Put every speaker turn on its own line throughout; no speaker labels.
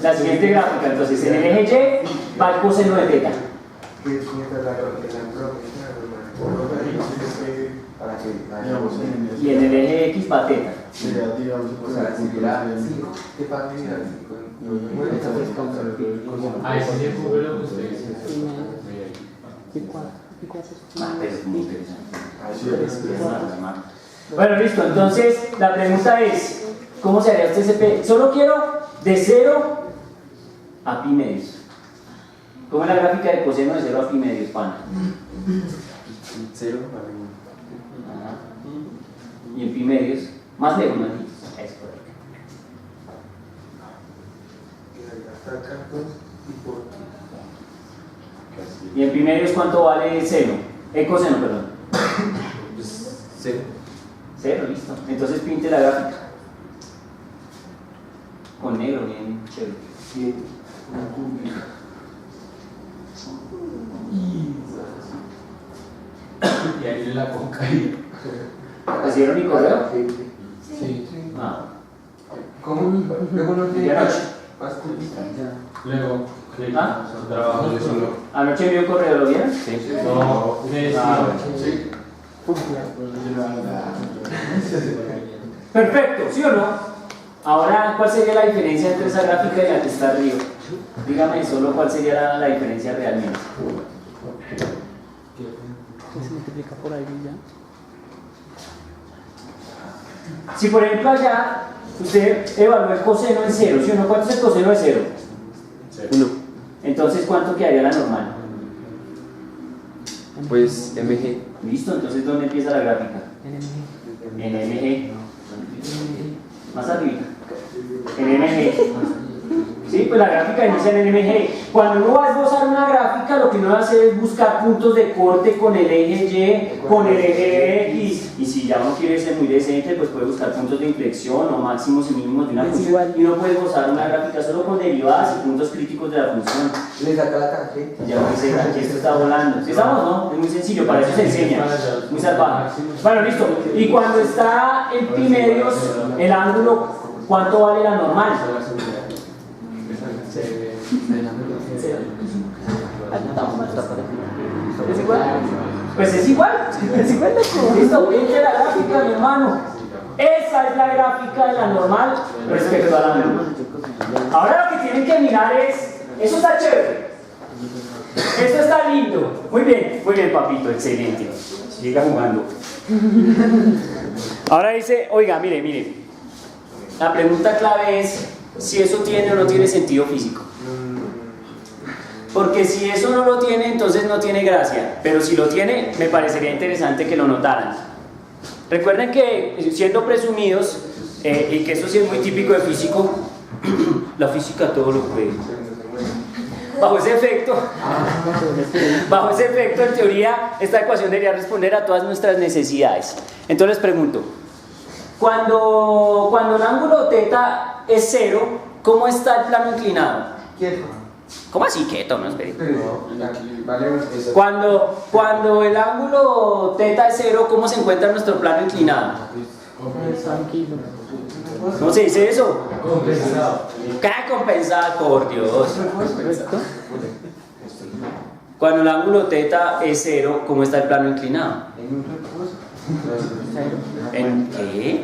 La siguiente gráfica, entonces en el eje Y va el coseno de teta. Y en el eje X va teta. Es muy interesante. Bueno, listo. Entonces, la pregunta es, ¿cómo se haría este CP? Solo quiero de 0 a pi medios. ¿Cómo es la gráfica de coseno de 0 a pi medios, pana?
0
y en pi medios, más lejos, más lejos. Es correcto. Y en pi medios, ¿cuánto vale seno? Coseno, perdón.
0.
0, listo. Entonces pinte la gráfica. Con negro, bien chévere.
Y ahí la concaída.
¿Recibieron mi correo?
Sí.
Ah.
¿Cómo? Luego no te
anoche.
Luego,
¿Ah?
trabajo de solo.
¿Anoche envió un correo? ¿Lo vieron?
Sí.
No,
Sí.
Perfecto, ¿sí o no? Ahora, ¿cuál sería la diferencia entre esa gráfica y la que está arriba? Dígame solo cuál sería la diferencia realmente.
Se multiplica por ahí ya.
Si por ejemplo allá usted evaluó el coseno en 0, ¿sí o no? ¿Cuánto es el coseno de 0?
1.
Entonces, ¿cuánto quedaría la normal?
Pues MG.
Listo, entonces ¿dónde empieza la gráfica? En MG. Más arriba. En MG. Sí, pues la gráfica inicia en MG. Cuando uno va a esbozar una gráfica, lo que uno va a hacer es buscar puntos de corte con el eje Y, con el eje X. Y si ya uno quiere ser muy decente, pues puede buscar puntos de inflexión o máximos y mínimos de una función. Y uno puede esbozar una gráfica solo con derivadas y puntos críticos de la función.
Le saca la tarjeta.
Ya me dice, aquí esto está volando. ¿Sí estamos, no? Es muy sencillo, para eso se enseña. Muy salvaje. Bueno, listo. Y cuando está en pi medios, el ángulo, ¿cuánto vale la normal? ¿Es igual? Pues es igual. Es igual. Listo, pinte la gráfica, mi hermano. Esa es la gráfica de la normal respecto a la normal. Ahora lo que tienen que mirar es, eso está chévere. Esto está lindo. Muy bien, papito, excelente. Siga jugando. Ahora dice, oiga, mire. La pregunta clave es si eso tiene o no tiene sentido físico. Porque si eso no lo tiene, entonces no tiene gracia. Pero si lo tiene, me parecería interesante que lo notaran. Recuerden que, siendo presumidos, y que eso sí es muy típico de físico, la física todo lo puede. Bajo ese efecto, en teoría, esta ecuación debería responder a todas nuestras necesidades. Entonces les pregunto, cuando el ángulo θ es 0, ¿cómo está el plano inclinado?
Quieto.
¿Cómo así quieto? No, espere.
Vale,
Cuando el ángulo θ es 0, ¿cómo se encuentra nuestro plano inclinado?
Tranquilo.
¿Cómo se dice eso?
Compensado.
¿Qué compensado, por Dios?
¿Correcto?
Cuando el ángulo θ es 0, ¿cómo está el plano inclinado?
en un reposo.
¿En qué?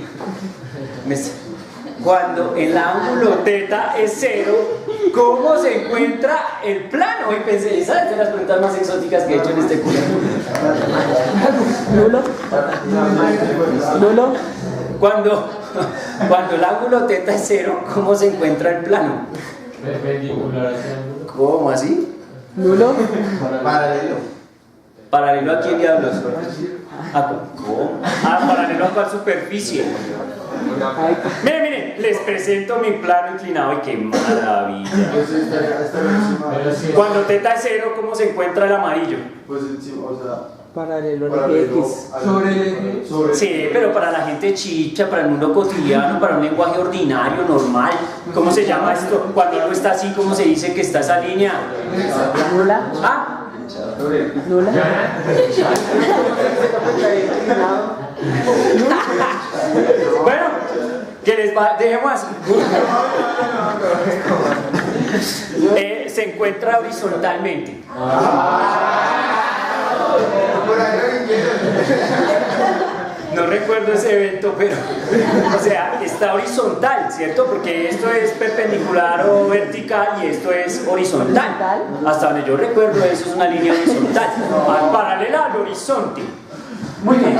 Cuando el ángulo θ es 0, ¿cómo se encuentra el plano? Y pensé, esa es de las preguntas más exóticas que he hecho en este curso.
Nulo.
Cuando el ángulo θ es 0, ¿cómo se encuentra el plano?
Perpendicular hacia el ángulo.
¿Cómo así?
Nulo.
Paralelo.
¿Paralelo a quién diablos? ¿Cómo? Paralelo a cuál superficie. Miren, les presento mi plano inclinado y qué maravilla.
Pero sí,
Cuando θ es 0, ¿cómo se encuentra el amarillo?
Pues encima, o sea,
Paralelo al eje X.
sobre
Sí, pero para la gente chicha, para el mundo cotidiano, para un lenguaje ordinario, normal. ¿Cómo se llama esto? Cuando algo está así, ¿cómo se dice que está esa línea?
Nula.
¿Ah?
Nula.
Bueno, Que les va, dejemos así. Se encuentra horizontalmente.
Por ahí lo vinieron.
No recuerdo ese evento, pero, o sea, está horizontal, ¿cierto? Porque esto es perpendicular o vertical y esto es horizontal. Hasta donde yo recuerdo, eso es una línea horizontal, paralela al horizonte. Muy bien.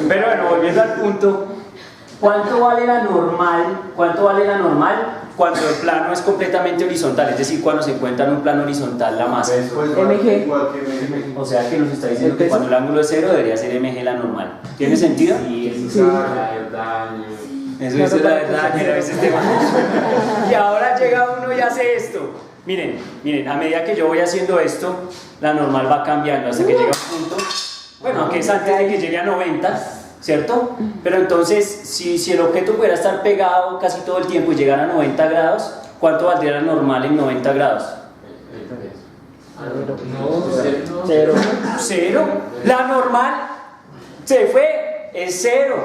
Pero bueno, volviendo al punto, ¿cuánto vale la normal? ¿Cuánto vale la normal cuando el plano es completamente horizontal? Es decir, cuando se encuentra en un plano horizontal la masa.
MG.
O sea que nos está diciendo que cuando el ángulo es cero debería ser MG la normal. ¿Tiene sentido?
Y
Sí.
la verdad.
Eso es la verdad, que a veces te Y ahora llega uno y hace esto. Miren, a medida que yo voy haciendo esto, la normal va cambiando hasta que llega a un punto, bueno, aunque es antes de que llegue a 90, ¿cierto? Pero entonces, si el objeto pudiera estar pegado casi todo el tiempo y llegar a 90 grados, ¿cuánto valdría la normal en 90 grados?
Cero.
Cero. La normal se fue, es cero.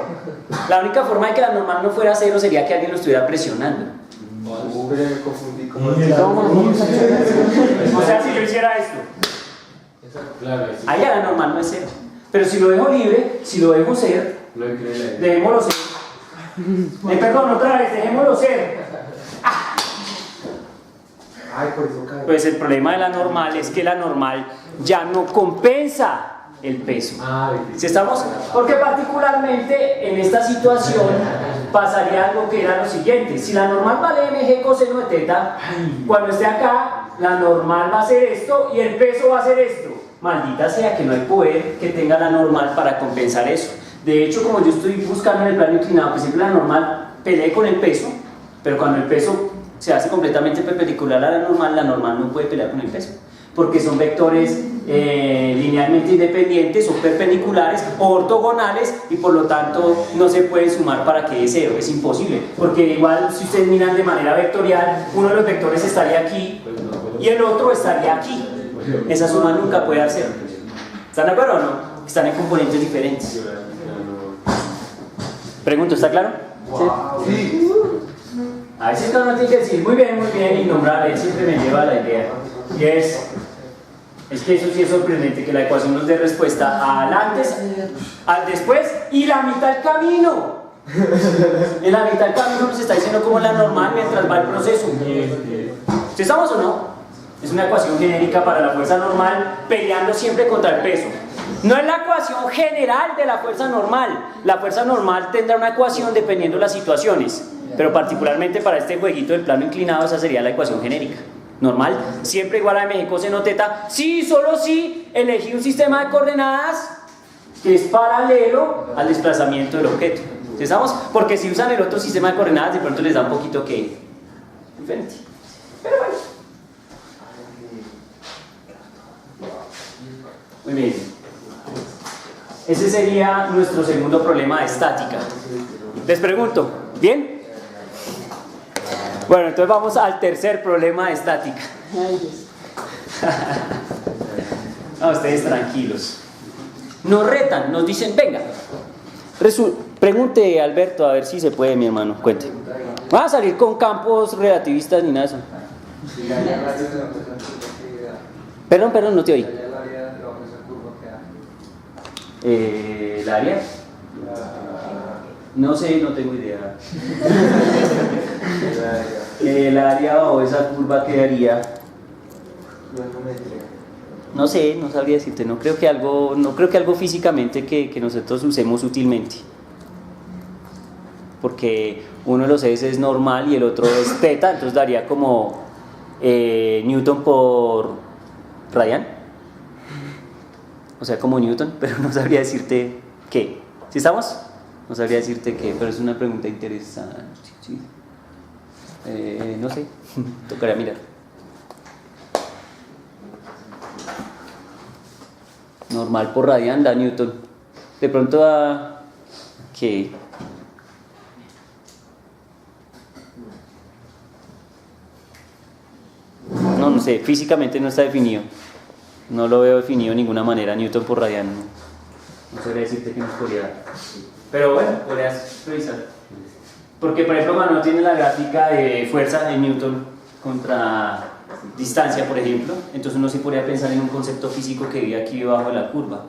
La única forma de que la normal no fuera cero sería que alguien lo estuviera presionando.
Pero me confundí como
O sea, si yo hiciera esto,
Claro,
ahí ya la normal no es cero. Pero si lo dejo libre, si lo dejo ser,
lo increíble.
dejémoslo ser. Perdón, otra vez, dejémoslo ser.
Ay, por eso cae.
Pues el problema de la normal es que la normal ya no compensa el peso. ¿Sí estamos? Porque particularmente en esta situación pasaría algo que era lo siguiente: si la normal vale mg coseno de teta, cuando esté acá, la normal va a ser esto y el peso va a ser esto. Maldita sea que no hay poder que tenga la normal para compensar eso. De hecho, como yo estoy buscando en el plano inclinado que siempre la normal pelee con el peso, pero cuando el peso se hace completamente perpendicular a la normal no puede pelear con el peso, porque son vectores linealmente independientes o perpendiculares o ortogonales, y por lo tanto no se pueden sumar para que dé cero, es imposible, porque igual si ustedes miran de manera vectorial, uno de los vectores estaría aquí y el otro estaría aquí. Esa suma nunca puede dar cero. ¿Están de acuerdo o no? Están en componentes diferentes. Pregunto, ¿está claro?
Sí.
A veces uno tiene que decir muy bien, innombrable, él siempre me lleva a la idea. Y es que eso sí es sorprendente, que la ecuación nos dé respuesta al antes, al después y la mitad del camino. En la mitad del camino nos está diciendo cómo es la normal mientras va el proceso. ¿Sí estamos o no? Es una ecuación genérica para la fuerza normal peleando siempre contra el peso. No es la ecuación general de la fuerza normal. La fuerza normal tendrá una ecuación dependiendo de las situaciones, pero particularmente para este jueguito del plano inclinado esa sería la ecuación genérica. Normal, siempre igual a mg coseno teta, sí, solo si elegí un sistema de coordenadas que es paralelo al desplazamiento del objeto. ¿Sí estamos? Porque si usan el otro sistema de coordenadas de pronto les da un poquito que diferente. Pero bueno. Muy bien. Ese sería nuestro segundo problema de estática. Les pregunto, ¿bien? Bueno, entonces vamos al tercer problema de estática. No, ustedes tranquilos. Nos retan, nos dicen, venga. Pregunte, Alberto, a ver si se puede, mi hermano, cuente. ¿Van a salir con campos relativistas ni nada de eso? Perdón, no te oí. ¿El área? No sé, no tengo idea. El área o esa curva quedaría. No sé, no sabría decirte. No creo que algo físicamente que nosotros usemos útilmente. Porque uno de los S es normal y el otro es teta, entonces daría como Newton por radian. O sea, como Newton, pero no sabría decirte qué. ¿Sí estamos? No sabría decirte qué, pero es una pregunta interesante. Sí. No sé, tocaría mirar. Normal por radian da Newton. De pronto da... ¿qué? No sé, físicamente no está definido. No lo veo definido de ninguna manera, Newton por radian. No sabría decirte qué nos podría dar. Pero bueno, podrías revisar. Porque por ejemplo Manuel tiene la gráfica de fuerza de Newton contra distancia, por ejemplo. Entonces uno sí podría pensar en un concepto físico que vive aquí debajo de la curva,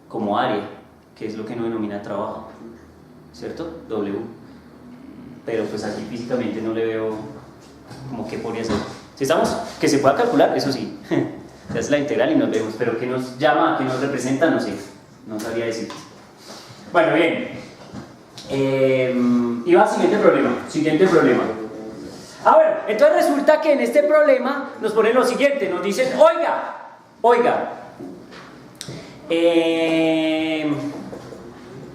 como área, que es lo que uno denomina trabajo, ¿cierto? W. Pero pues aquí físicamente no le veo como qué podría ser. ¿Sí estamos? Que se pueda calcular, eso sí. Se hace la integral y nos vemos, pero ¿qué nos llama, qué nos representa? No sé, no sabría decir. Bueno, bien. Y va al siguiente problema. A ver, entonces resulta que en este problema nos ponen lo siguiente, nos dicen, oiga,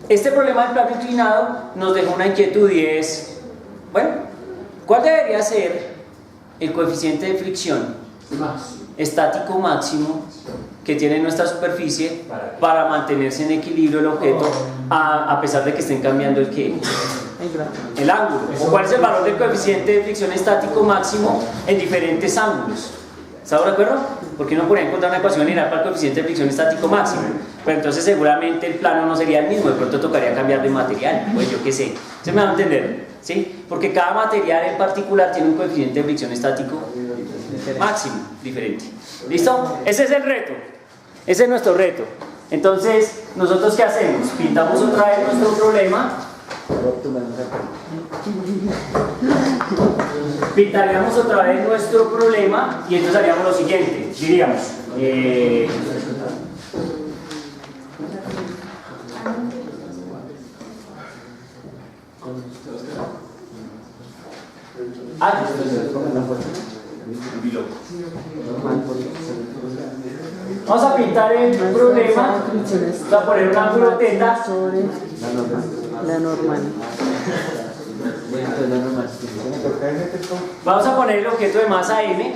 este problema del plano inclinado nos deja una inquietud y es, bueno, ¿cuál debería ser el coeficiente de fricción estático máximo que tiene nuestra superficie para mantenerse en equilibrio el objeto a pesar de que estén cambiando el ángulo? ¿O cuál es el valor del coeficiente de fricción estático máximo en diferentes ángulos? ¿Estamos de acuerdo? Porque uno podría encontrar una ecuación lineal para el coeficiente de fricción estático máximo, pero entonces seguramente el plano no sería el mismo, de pronto tocaría cambiar de material, pues yo qué sé. ¿Se me va a entender? ¿Sí? Porque cada material en particular tiene un coeficiente de fricción estático máximo diferente. ¿Listo? Ese es el reto. Ese es nuestro reto. Entonces, ¿nosotros qué hacemos? Pintamos otra vez nuestro problema. Pintaríamos otra vez nuestro problema y entonces haríamos lo siguiente. Diríamos, vamos a pintar el problema. Vamos a poner un ángulo teta
sobre la normal.
Vamos a poner el objeto de masa M.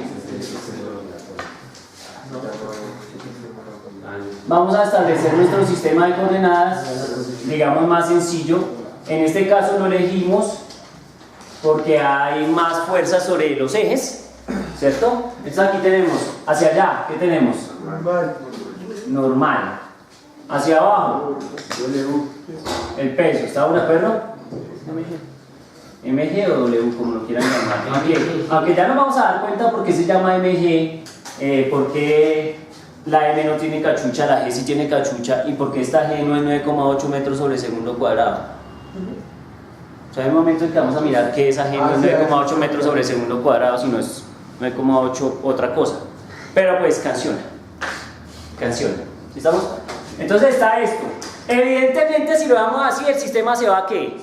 Vamos a establecer nuestro sistema de coordenadas, digamos más sencillo. En este caso lo elegimos porque hay más fuerza sobre los ejes, ¿cierto? Entonces aquí tenemos, hacia allá, ¿qué tenemos? Normal. Hacia abajo, el peso, ¿estamos de acuerdo? MG o W, como lo quieran llamar. Aunque ya nos vamos a dar cuenta por qué se llama MG, porque la M no tiene cachucha, la G sí tiene cachucha, y porque esta G no es 9,8 metros sobre segundo cuadrado. O sea, hay un momento en que vamos a mirar que esa G no es 9,8 metros sobre segundo cuadrado, sino es 9,8 otra cosa. Pero pues canción. ¿Estamos? Entonces está esto. Evidentemente, si lo damos así, el sistema se va a ¿qué?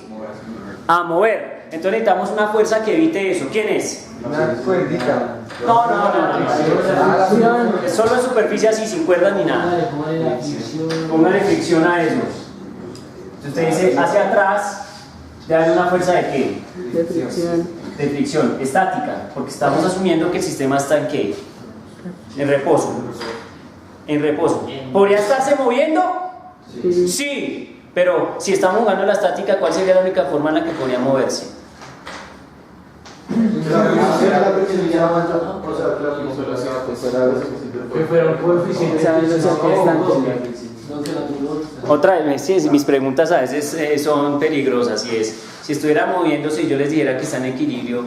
A mover. Entonces necesitamos una fuerza que evite eso. ¿Quién es?
Una cuerdita.
No. Es solo en superficie así, sin cuerdas ni nada. Póngale fricción a eso. Entonces usted dice hacia atrás, le dan una fuerza de ¿qué?
De fricción.
De fricción, estática, porque estamos asumiendo que el sistema está en ¿qué? En reposo. ¿Podría estarse moviendo? Sí, pero si estamos jugando la estática, ¿cuál sería la única forma en la que podría moverse?
Que fuera un coeficiente
Esa velocidad constante.
Otra vez, sí, mis preguntas a veces son peligrosas, y es, si estuviera moviéndose y yo les dijera que está en equilibrio,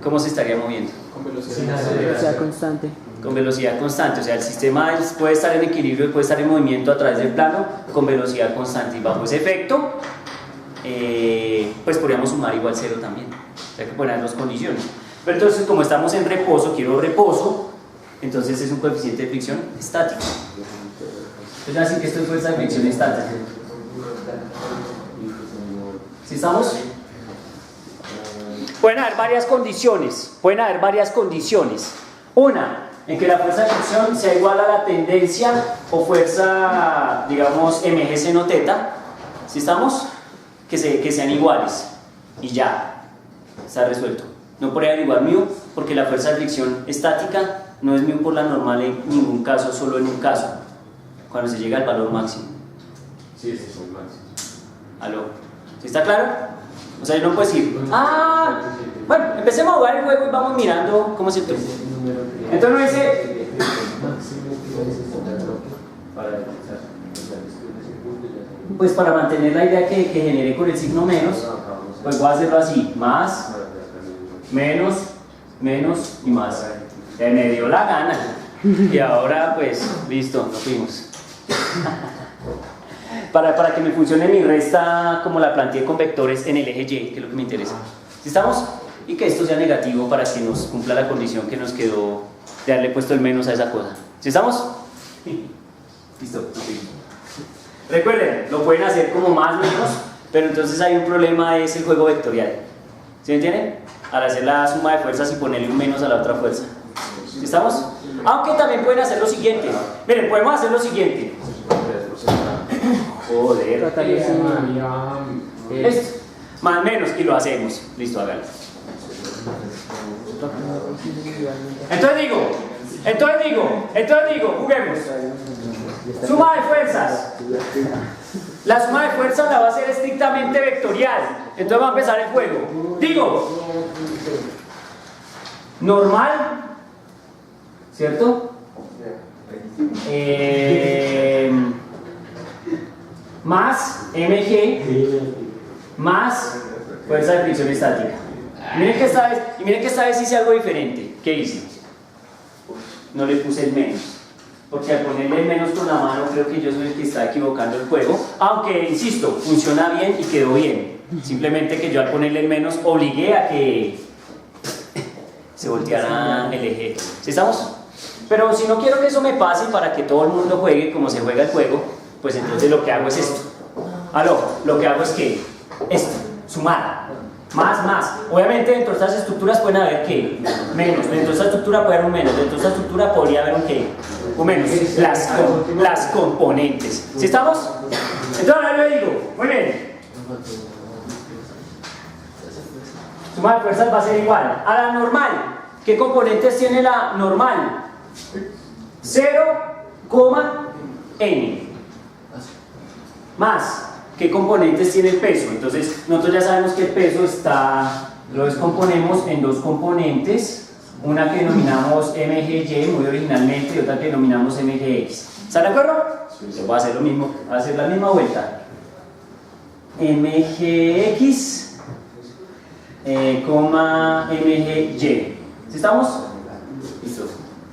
¿cómo se estaría moviendo?
Velocidad constante.
Con velocidad constante, o sea, el sistema puede estar en equilibrio y puede estar en movimiento a través del plano con velocidad constante, y bajo ese efecto pues podríamos sumar igual cero también. Hay que poner dos condiciones, pero entonces como estamos en reposo, quiero reposo, entonces es un coeficiente de fricción estático. Entonces así que esto es fuerza de fricción estática. ¿Sí estamos? Pueden haber varias condiciones. Una, en que la fuerza de fricción sea igual a la tendencia o fuerza, digamos, mg seno teta. ¿Sí estamos? Que sean iguales. Y ya, está resuelto. No podría haber igual μ, porque la fuerza de fricción estática no es μ por la normal en ningún caso, solo en un caso, cuando se llega al valor máximo.
Sí, ese es el máximo.
¿Aló? ¿Sí está claro? O sea, yo no puedo decir, bueno, empecemos a jugar el juego y vamos mirando cómo se toma. Entonces uno dice, pues para mantener la idea que generé con el signo menos, pues voy a hacerlo así, más, menos, menos y más. Me dio la gana. Y ahora pues, listo, nos fuimos. Para que me funcione mi resta como la planteé con vectores en el eje Y, que es lo que me interesa. ¿Sí estamos? Y que esto sea negativo para que nos cumpla la condición que nos quedó de haberle puesto el menos a esa cosa. ¿Sí estamos? Listo. Recuerden, lo pueden hacer como más menos, pero entonces hay un problema, es el juego vectorial. ¿Sí me entienden? Al hacer la suma de fuerzas y ponerle un menos a la otra fuerza. ¿Sí estamos? Aunque también pueden hacer lo siguiente. Miren, podemos hacer lo siguiente. Joder. Esto. Más menos y lo hacemos. Listo, háganlo. Entonces digo, juguemos. Suma de fuerzas. La suma de fuerzas la va a hacer estrictamente vectorial. Entonces va a empezar el juego. Digo, normal, ¿cierto? Más mg más fuerza de fricción estática. Miren que esta vez hice algo diferente. ¿Qué hice? No le puse el menos, porque al ponerle el menos con la mano creo que yo soy el que está equivocando el juego, aunque insisto, funciona bien y quedó bien. Simplemente que yo al ponerle el menos obligué a que se volteara el eje. ¿Sí estamos? Pero si no quiero que eso me pase para que todo el mundo juegue como se juega el juego, pues entonces lo que hago es esto. Lo que hago es que esto, sumar, más. Obviamente dentro de estas estructuras pueden haber ¿qué? Menos. Dentro de esta estructura puede haber un menos. Dentro de esta estructura podría haber un ¿qué? Un menos. Las componentes. ¿Sí estamos? Entonces ahora yo digo, muy bien. Suma de fuerzas va a ser igual a la normal. ¿Qué componentes tiene la normal? 0,n. Más. ¿Qué componentes tiene el peso? Entonces, nosotros ya sabemos que el peso lo descomponemos en dos componentes, una que denominamos mgy muy originalmente y otra que denominamos mgx. ¿Están de acuerdo? Yo voy a hacer lo mismo, voy a hacer la misma vuelta. mgx, mgy. ¿Sí estamos? Listo.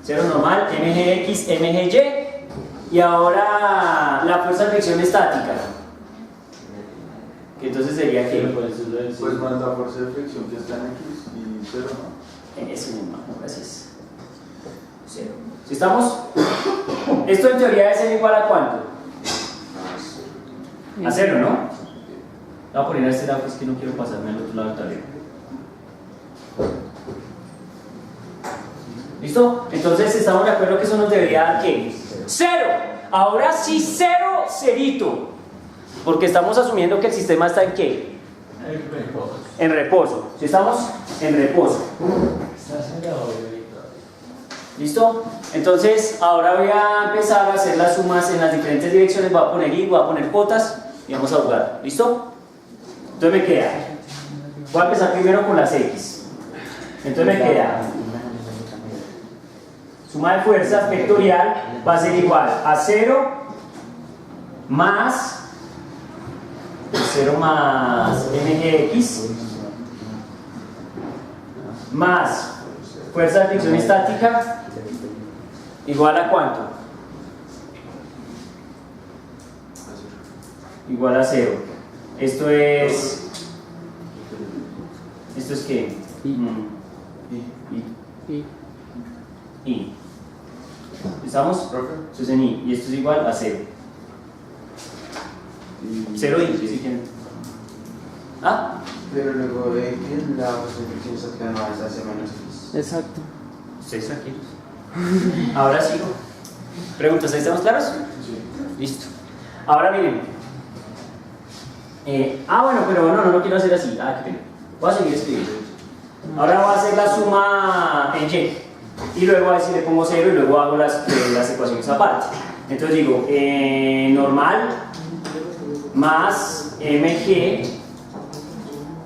Cero normal, mgx, mgy. Y ahora la fuerza de fricción estática. Entonces sería que
Pues más la fuerza de fricción que está en X y 0, ¿no?
ese mismo, gracias. 0. ¿Sí estamos? Esto en teoría debe ser igual a ¿cuánto? A 0, ¿no? Voy a poner a este lado, pues que no quiero pasarme al otro lado del tablero. ¿Listo? Entonces estamos de acuerdo que eso nos debería dar ¿qué? 0. Ahora sí 0, cerito. Porque estamos asumiendo que el sistema está en ¿qué? En reposo. ¿Sí estamos? En reposo. ¿Listo? Entonces, ahora voy a empezar a hacer las sumas en las diferentes direcciones. Voy a poner y, voy a poner cuotas y vamos a jugar. ¿Listo? Entonces me queda. Voy a empezar primero con las X. Entonces me queda. Suma de fuerzas vectorial va a ser igual a 0 más 0 más mgx más fuerza de fricción estática igual a ¿cuánto? Igual a 0. Esto es ¿qué? I. ¿Estamos? Esto es en I y esto es igual a 0. 0 I, si quieren. ¿Ah?
Pero luego de que la fuerza de fricción estática no es hacia menos X.
Exacto.
Ustedes tranquilos. Ahora sigo. ¿Preguntas? ¿Ahí estamos claros?
Sí.
Listo. Ahora miren. Bueno, pero no quiero hacer así. Qué pena. Voy a seguir escribiendo. Ahora voy a hacer la suma en Y. Y luego a ver si le pongo 0 y luego hago las ecuaciones aparte. Entonces digo, normal más mg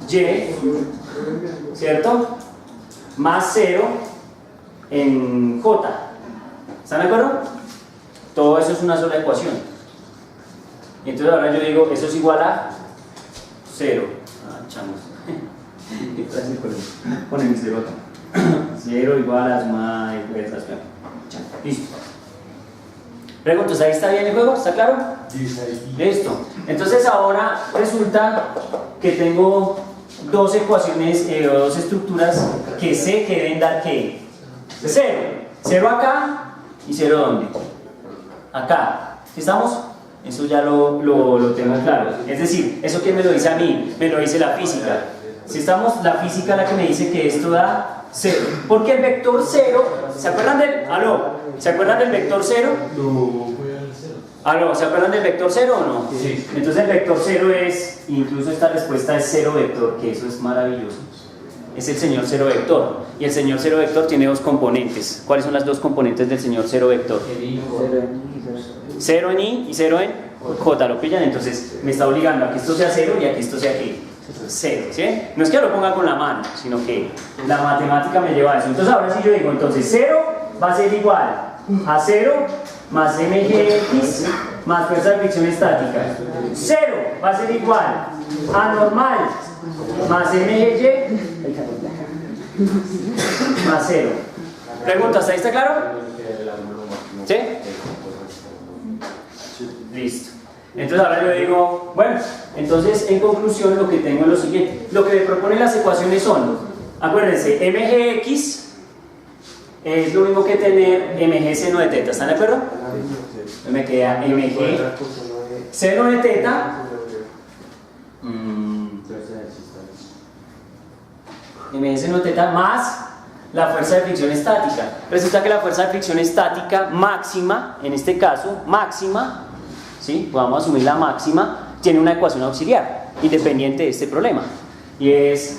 y, ¿cierto? Más 0 en j. ¿Están de acuerdo? Todo eso es una sola ecuación. Entonces ahora yo digo, eso es igual a 0. Ah, chamos. Ponen mi 0 acá. 0 igual a suma de fuerzas. Listo. Preguntas, ¿ahí está bien el juego? ¿Está claro? Listo. Entonces ahora resulta que tengo dos ecuaciones, dos estructuras que sé que deben dar ¿qué? 0. 0 acá y 0 ¿dónde? Acá. ¿Sí estamos? Eso ya lo tengo claro. Es decir, ¿eso quién me lo dice a mí? Me lo dice la física. Si estamos, la física la que me dice que esto da 0. Porque el vector 0, ¿se acuerdan del? ¿Aló? ¿Se acuerdan del vector 0? ¿Aló? ¿Se acuerdan del vector 0 o no?
Sí.
Entonces el vector 0 es, incluso esta respuesta es 0 vector, que eso es maravilloso. Es el señor 0 vector. Y el señor 0 vector tiene dos componentes. ¿Cuáles son las dos componentes del señor 0 vector? 0 en I y 0 en J. ¿Lo pillan? Entonces me está obligando a que esto sea 0 y a que esto sea ¿qué? 0, ¿sí? No es que lo ponga con la mano, sino que la matemática me lleva a eso. Entonces ahora sí yo digo, entonces 0 va a ser igual a 0 más mgx más fuerza de fricción estática. 0 va a ser igual a normal más mgy más 0. Pregunta, ¿hasta ahí está claro? ¿Sí? Listo. Entonces ahora yo digo, bueno, entonces en conclusión lo que tengo es lo siguiente. Lo que me proponen las ecuaciones son, acuérdense, mgx es lo mismo que tener mg seno de teta, ¿están de acuerdo? Me queda mg seno de teta mg seno de teta más la fuerza de fricción estática. Resulta que la fuerza de fricción estática máxima, en este caso, máxima, ¿sí? Vamos a asumir la máxima, tiene una ecuación auxiliar, independiente de este problema. Y es